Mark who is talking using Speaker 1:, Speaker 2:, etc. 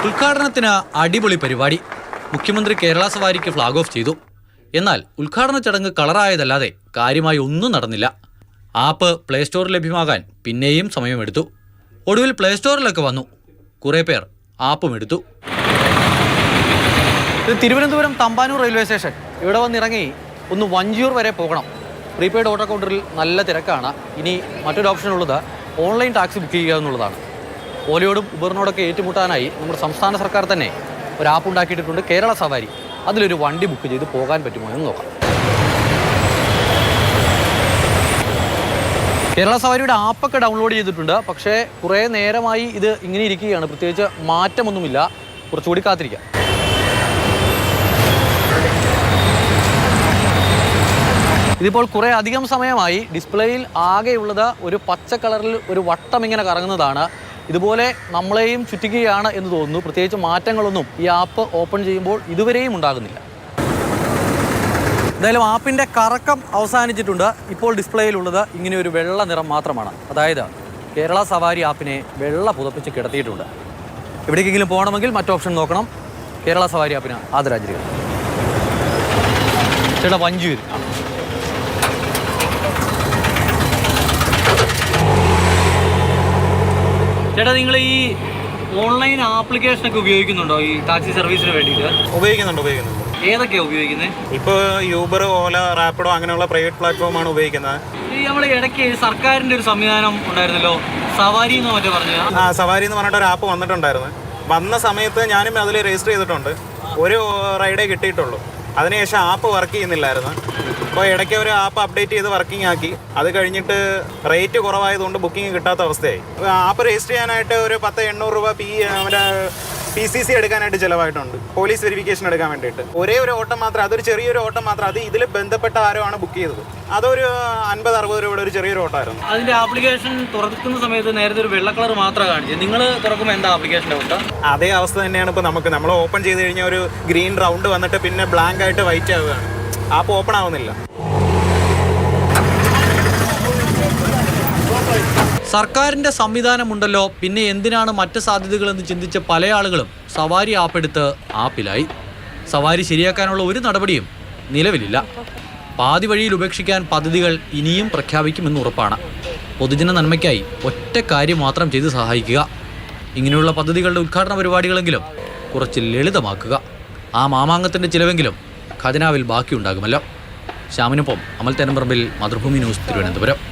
Speaker 1: ഉദ്ഘാടനത്തിന് അടിപൊളി പരിപാടി. മുഖ്യമന്ത്രി കേരള സവാരിക്ക് ഫ്ലാഗ് ഓഫ് ചെയ്തു. എന്നാൽ ഉദ്ഘാടന ചടങ്ങ് കളറായതല്ലാതെ കാര്യമായി ഒന്നും നടന്നില്ല. ആപ്പ് പ്ലേ സ്റ്റോറിൽ ലഭ്യമാകാൻ പിന്നെയും സമയമെടുത്തു. ഒടുവിൽ പ്ലേ സ്റ്റോറിലൊക്കെ വന്നു. കുറേ പേർ ആപ്പും എടുത്തു. ഇത് തിരുവനന്തപുരം തമ്പാനൂർ റെയിൽവേ സ്റ്റേഷൻ. ഇവിടെ വന്നിറങ്ങി ഒന്ന് വഞ്ചിയൂർ വരെ പോകണം. പ്രീപെയ്ഡ് ഓട്ടോ കൗണ്ടറിൽ നല്ല തിരക്കാണ്. ഇനി മറ്റൊരു ഓപ്ഷൻ ഉള്ളത് ഓൺലൈൻ ടാക്സി ബുക്ക് ചെയ്യുക എന്നുള്ളതാണ്. ഓലയോടും ഉബറിനോടൊക്കെ ഏറ്റുമുട്ടാനായി നമ്മുടെ സംസ്ഥാന സർക്കാർ തന്നെ ഒരു ആപ്പ് ഉണ്ടാക്കിയിട്ടുണ്ട്, കേരള സവാരി. അതിലൊരു വണ്ടി ബുക്ക് ചെയ്ത് പോകാൻ പറ്റുമോ എന്ന് നോക്കാം. കേരള സവാരിയുടെ ആപ്പൊക്കെ ഡൗൺലോഡ് ചെയ്തിട്ടുണ്ട്. പക്ഷേ കുറേ നേരമായി ഇത് ഇങ്ങനെ ഇരിക്കുകയാണ്. പ്രത്യേകിച്ച് മാറ്റമൊന്നുമില്ല. കുറച്ചുകൂടി കാത്തിരിക്കാം. ഇതിപ്പോൾ കുറേ അധികം സമയമായി ഡിസ്പ്ലേയിൽ ആകെയുള്ളത് ഒരു പച്ച കളറിൽ ഒരു വട്ടം ഇങ്ങനെ കറങ്ങുന്നതാണ്. ഇതുപോലെ നമ്മളെയും ചുറ്റിക്കുകയാണ് എന്ന് തോന്നുന്നു. പ്രത്യേകിച്ച് മാറ്റങ്ങളൊന്നും ഈ ആപ്പ് ഓപ്പൺ ചെയ്യുമ്പോൾ ഇതുവരെയും ഉണ്ടാകുന്നില്ല. എന്തായാലും ആപ്പിൻ്റെ കറക്കം അവസാനിച്ചിട്ടുണ്ട്. ഇപ്പോൾ ഡിസ്പ്ലേയിലുള്ളത് ഇങ്ങനെ ഒരു വെള്ള നിറം മാത്രമാണ്. അതായത് കേരള സവാരി ആപ്പിനെ വെള്ള പുതപ്പിച്ച് കിടത്തിയിട്ടുണ്ട്. എവിടേക്കെങ്കിലും പോകണമെങ്കിൽ മറ്റു ഓപ്ഷൻ നോക്കണം. കേരള സവാരി ആപ്പിന് ആദരാഞ്ജലികൾ. ചേട്ടാ വഞ്ചൂർ ചേട്ടാ, നിങ്ങൾ ഈ ഓൺലൈൻ ആപ്ലിക്കേഷനൊക്കെ ഉപയോഗിക്കുന്നുണ്ടോ ഈ ടാക്സി സർവീസിന് വേണ്ടിയിട്ട്?
Speaker 2: ഉപയോഗിക്കുന്നുണ്ട്.
Speaker 1: ഏതൊക്കെയാണ് ഉപയോഗിക്കുന്നത്?
Speaker 2: ഇപ്പോൾ യൂബർ, ഓല, റാപ്പിഡോ അങ്ങനെയുള്ള പ്രൈവറ്റ് പ്ലാറ്റ്ഫോമാണ് ഉപയോഗിക്കുന്നത്.
Speaker 1: ഈ നമ്മൾ ഇടയ്ക്ക് സർക്കാരിൻ്റെ ഒരു സംവിധാനം ഉണ്ടായിരുന്നല്ലോ, സവാരി എന്ന് മറ്റേ പറഞ്ഞു.
Speaker 2: സവാരി എന്ന് പറഞ്ഞിട്ട് ഒരു ആപ്പ് വന്നിട്ടുണ്ടായിരുന്നു. വന്ന സമയത്ത് ഞാനും അതിൽ രജിസ്റ്റർ ചെയ്തിട്ടുണ്ട്. ഒരു റൈഡേ കിട്ടിയിട്ടുള്ളൂ. അതിനുശേഷം ആപ്പ് വർക്ക് ചെയ്യുന്നില്ലായിരുന്നു. അപ്പോൾ ഇടയ്ക്ക് ഒരു ആപ്പ് അപ്ഡേറ്റ് ചെയ്ത് വർക്കിംഗ് ആക്കി. അത് കഴിഞ്ഞിട്ട് റേറ്റ് കുറവായതുകൊണ്ട് ബുക്കിംഗ് കിട്ടാത്ത അവസ്ഥയായി. ആപ്പ് രജിസ്റ്റർ ചെയ്യാനായിട്ട് ഒരു 10-800 രൂപ PCC എടുക്കാനായിട്ട് ചിലവായിട്ടുണ്ട്. പോലീസ് വെരിഫിക്കേഷൻ എടുക്കാൻ വേണ്ടിയിട്ട്. ഒരേ ഒരു ഓട്ടം മാത്രം, അതൊരു ചെറിയൊരു ഓട്ടം മാത്രം. അത് ഇതിൽ ബന്ധപ്പെട്ട ആരോ ആണ് ബുക്ക് ചെയ്തത്. അതൊരു 50-60 രൂപയുടെ ഒരു ചെറിയൊരു ഓട്ടമായിരുന്നു.
Speaker 1: അതിൻ്റെ ആപ്ലിക്കേഷൻ തുറക്കുന്ന സമയത്ത് നേരത്തെ ഒരു വെള്ള കളർ മാത്രമാണ് കാണിച്ചത്. നിങ്ങൾ തുറക്കുമ്പോൾ എന്താ ആപ്ലിക്കേഷൻ്റെ അവസ്ഥ?
Speaker 2: അതേ അവസ്ഥ തന്നെയാണ് ഇപ്പോൾ നമുക്ക്. നമ്മൾ ഓപ്പൺ ചെയ്ത് കഴിഞ്ഞാൽ ഒരു ഗ്രീൻ റൗണ്ട് വന്നിട്ട് പിന്നെ ബ്ലാങ്ക് ആയിട്ട് വൈറ്റ് ആവുകയാണ്. ആപ്പ് ഓപ്പൺ ആവുന്നില്ല.
Speaker 1: സർക്കാരിൻ്റെ സംവിധാനമുണ്ടല്ലോ, പിന്നെ എന്തിനാണ് മറ്റ് സാധ്യതകളെന്ന് ചിന്തിച്ച പല ആളുകളും സവാരി ആപ്പ് എടുത്ത് ആപ്പിലായി. സവാരി ശരിയാക്കാനുള്ള ഒരു നടപടിയും നിലവിലില്ല. പാതി വഴിയിൽ ഉപേക്ഷിക്കാൻ പദ്ധതികൾ ഇനിയും പ്രഖ്യാപിക്കുമെന്ന് ഉറപ്പാണ്. പൊതുജന നന്മയ്ക്കായി ഒറ്റ കാര്യം മാത്രം ചെയ്ത് സഹായിക്കുക. ഇങ്ങനെയുള്ള പദ്ധതികളുടെ ഉദ്ഘാടന പരിപാടികളെങ്കിലും കുറച്ച് ലളിതമാക്കുക. ആ മാമാങ്കത്തിൻ്റെ ചിലവെങ്കിലും ഖജനാവിൽ ബാക്കിയുണ്ടാകുമല്ലോ. ശ്യാമിനൊപ്പം അമൽ തേനമ്പറമ്പിൽ, മാതൃഭൂമി ന്യൂസ്, തിരുവനന്തപുരം.